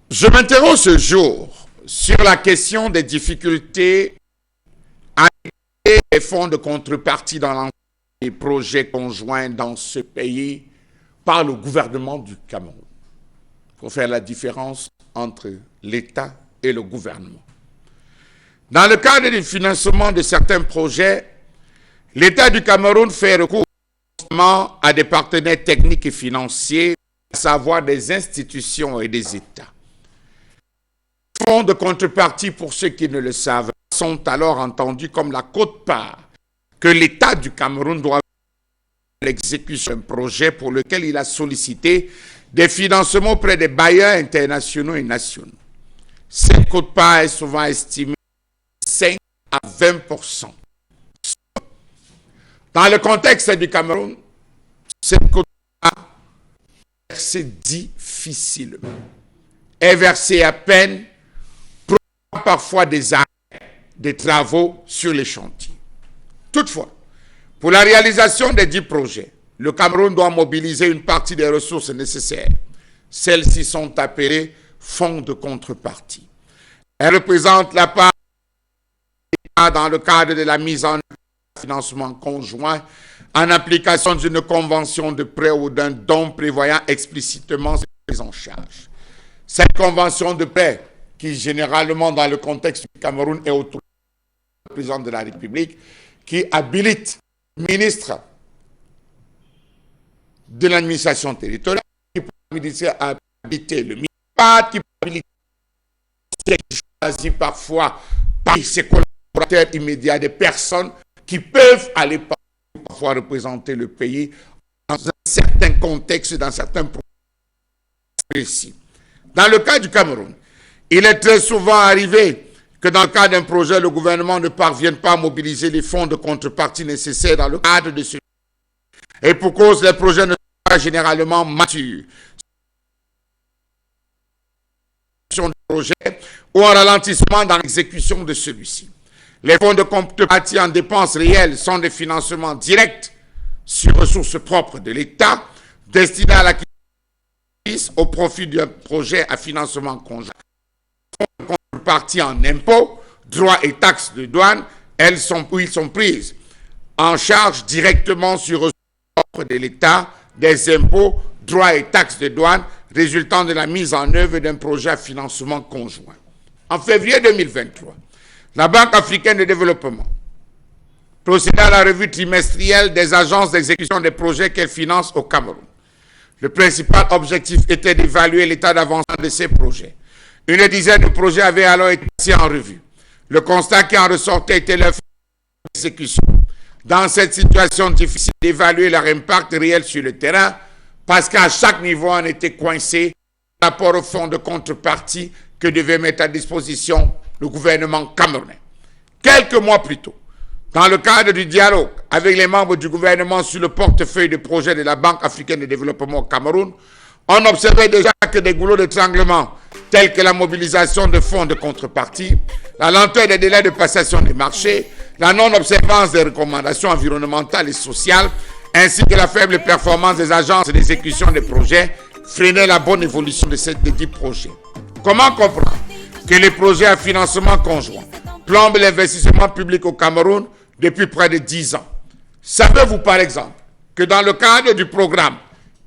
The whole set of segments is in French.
Je m'interroge ce jour sur la question des difficultés à aider les fonds de contrepartie dans l'ensemble des projets conjoints dans ce pays par le gouvernement du Cameroun. Il faut faire la différence entre l'État et le gouvernement. Dans le cadre du financement de certains projets, l'État du Cameroun fait recours constamment à des partenaires techniques et financiers, à savoir des institutions et des États. Les fonds de contrepartie, pour ceux qui ne le savent, sont alors entendus comme la quote-part que l'État du Cameroun doit faire à l'exécution d'un projet pour lequel il a sollicité des financements auprès des bailleurs internationaux et nationaux. Cette quote-part est souvent estimée de 5 à 20%. Dans le contexte du Cameroun, cette quote-part est versée difficilement, est versée à peine, provoquant parfois des arrêts, des travaux sur les chantiers. Toutefois, pour la réalisation des 10 projets, le Cameroun doit mobiliser une partie des ressources nécessaires. Celles-ci sont appelées fonds de contrepartie. Elles représentent la part dans le cadre de la mise en œuvre d'un financement conjoint en application d'une convention de prêt ou d'un don prévoyant explicitement cette prise en charge. Cette convention de prêt, qui généralement dans le contexte du Cameroun est autour du président de la République, qui habilite le ministre de l'administration territoriale, qui peut habiliter le ministre, qui peut habiliter choisi parfois par ses collaborateurs immédiats, des personnes qui peuvent aller parfois représenter le pays dans un certain contexte, dans certains projets précis. Dans le cas du Cameroun, il est très souvent arrivé que dans le cas d'un projet, le gouvernement ne parvienne pas à mobiliser les fonds de contrepartie nécessaires dans le cadre de celui-ci. Et pour cause, les projets ne sont pas généralement matures. Projet ou un ralentissement dans l'exécution de celui-ci. Les fonds de contrepartie en dépenses réelles sont des financements directs sur ressources propres de l'État destinés à l'acquisition au profit d'un projet à financement conjoint. Les fonds de contrepartie en impôts, droits et taxes de douane, ils sont prises en charge directement sur ressources propres de l'État, des impôts, droits et taxes de douane résultant de la mise en œuvre d'un projet à financement conjoint. En février 2023, la Banque africaine de développement procédait à la revue trimestrielle des agences d'exécution des projets qu'elle finance au Cameroun. Le principal objectif était d'évaluer l'état d'avancement de ces projets. Une dizaine de projets avaient alors été passés en revue. Le constat qui en ressortait était leur exécution. Dans cette situation difficile d'évaluer leur impact réel sur le terrain, parce qu'à chaque niveau, on était coincé par rapport au fonds de contrepartie que devait mettre à disposition le gouvernement camerounais. Quelques mois plus tôt, dans le cadre du dialogue avec les membres du gouvernement sur le portefeuille de projet de la Banque africaine de développement au Cameroun, on observait déjà que des goulots d'étranglement tels que la mobilisation de fonds de contrepartie, la lenteur des délais de passation des marchés, la non-observance des recommandations environnementales et sociales, ainsi que la faible performance des agences d'exécution des projets freinaient la bonne évolution de ces 10 projets. Comment comprendre que les projets à financement conjoint plombent l'investissement public au Cameroun depuis près de 10 ans? Savez-vous par exemple que dans le cadre du programme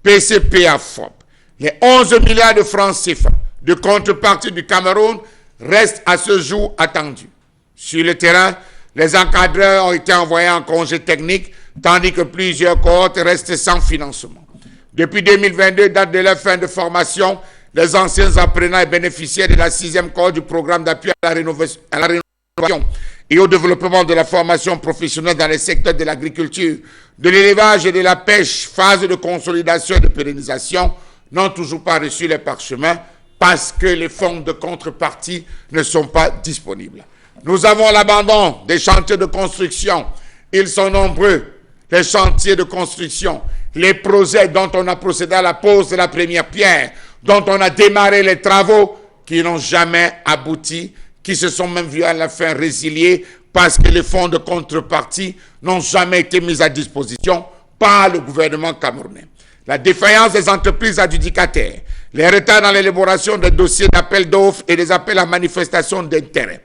PCPA-FOP, les 11 milliards de francs CFA de contrepartie du Cameroun restent à ce jour attendus? Sur le terrain, les encadreurs ont été envoyés en congé technique, tandis que plusieurs cohortes restent sans financement. Depuis 2022, date de leur fin de formation, les anciens apprenants et bénéficiaires de la 6e cohorte du programme d'appui à la rénovation et au développement de la formation professionnelle dans les secteurs de l'agriculture, de l'élevage et de la pêche, phase de consolidation et de pérennisation, n'ont toujours pas reçu les parchemins parce que les fonds de contrepartie ne sont pas disponibles. Nous avons l'abandon des chantiers de construction. Ils sont nombreux, les chantiers de construction, les projets dont on a procédé à la pose de la première pierre, dont on a démarré les travaux qui n'ont jamais abouti, qui se sont même vus à la fin résiliés parce que les fonds de contrepartie n'ont jamais été mis à disposition par le gouvernement camerounais. La défaillance des entreprises adjudicataires les retards dans l'élaboration des dossiers d'appel d'offres et des appels à manifestation d'intérêt,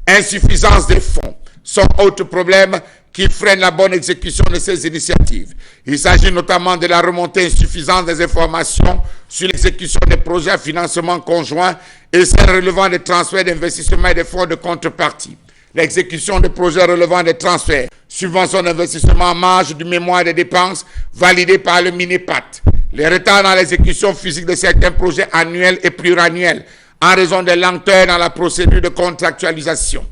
insuffisance des fonds sont autres problèmes qui freinent la bonne exécution de ces initiatives. Il s'agit notamment de la remontée insuffisante des informations sur l'exécution des projets à financement conjoint et celles relevant des transferts d'investissement et des fonds de contrepartie. L'exécution des projets relevant des transferts, subventions d'investissement en marge du mémoire des dépenses validé par le MINEPAT. Les retards dans l'exécution physique de certains projets annuels et pluriannuels en raison des lenteurs dans la procédure de contractualisation,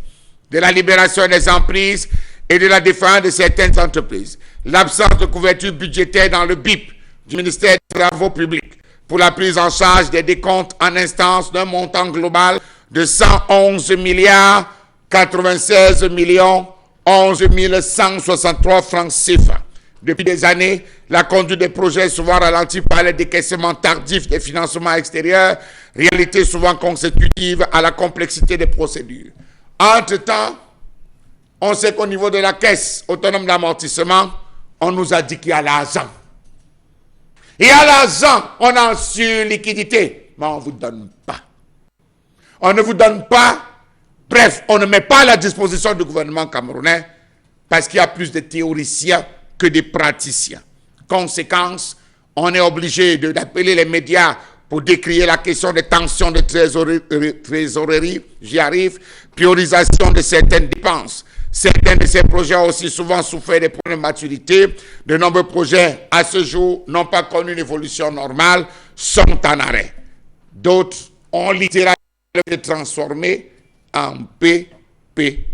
de la libération des emprises et de la défaillance de certaines entreprises. L'absence de couverture budgétaire dans le BIP du ministère des Travaux publics pour la prise en charge des décomptes en instance d'un montant global de 111 milliards 96 millions 11 163 francs CFA. Depuis des années, la conduite des projets est souvent ralentie par les décaissements tardifs des financements extérieurs, réalité souvent consécutive à la complexité des procédures. Entre-temps, on sait qu'au niveau de la caisse autonome d'amortissement, on nous a dit qu'il y a l'argent. Il y a l'argent, on a en surliquidité, mais on ne vous donne pas. On ne vous donne pas. Bref, on ne met pas à la disposition du gouvernement camerounais parce qu'il y a plus de théoriciens que de praticiens. Conséquence, on est obligé d'appeler les médias pour décrier la question des tensions de trésorerie, j'y arrive, priorisation de certaines dépenses. Certains de ces projets ont aussi souvent souffert des problèmes de maturité. De nombreux projets, à ce jour, n'ont pas connu une évolution normale, sont en arrêt. D'autres ont littéralement été transformés en PPP.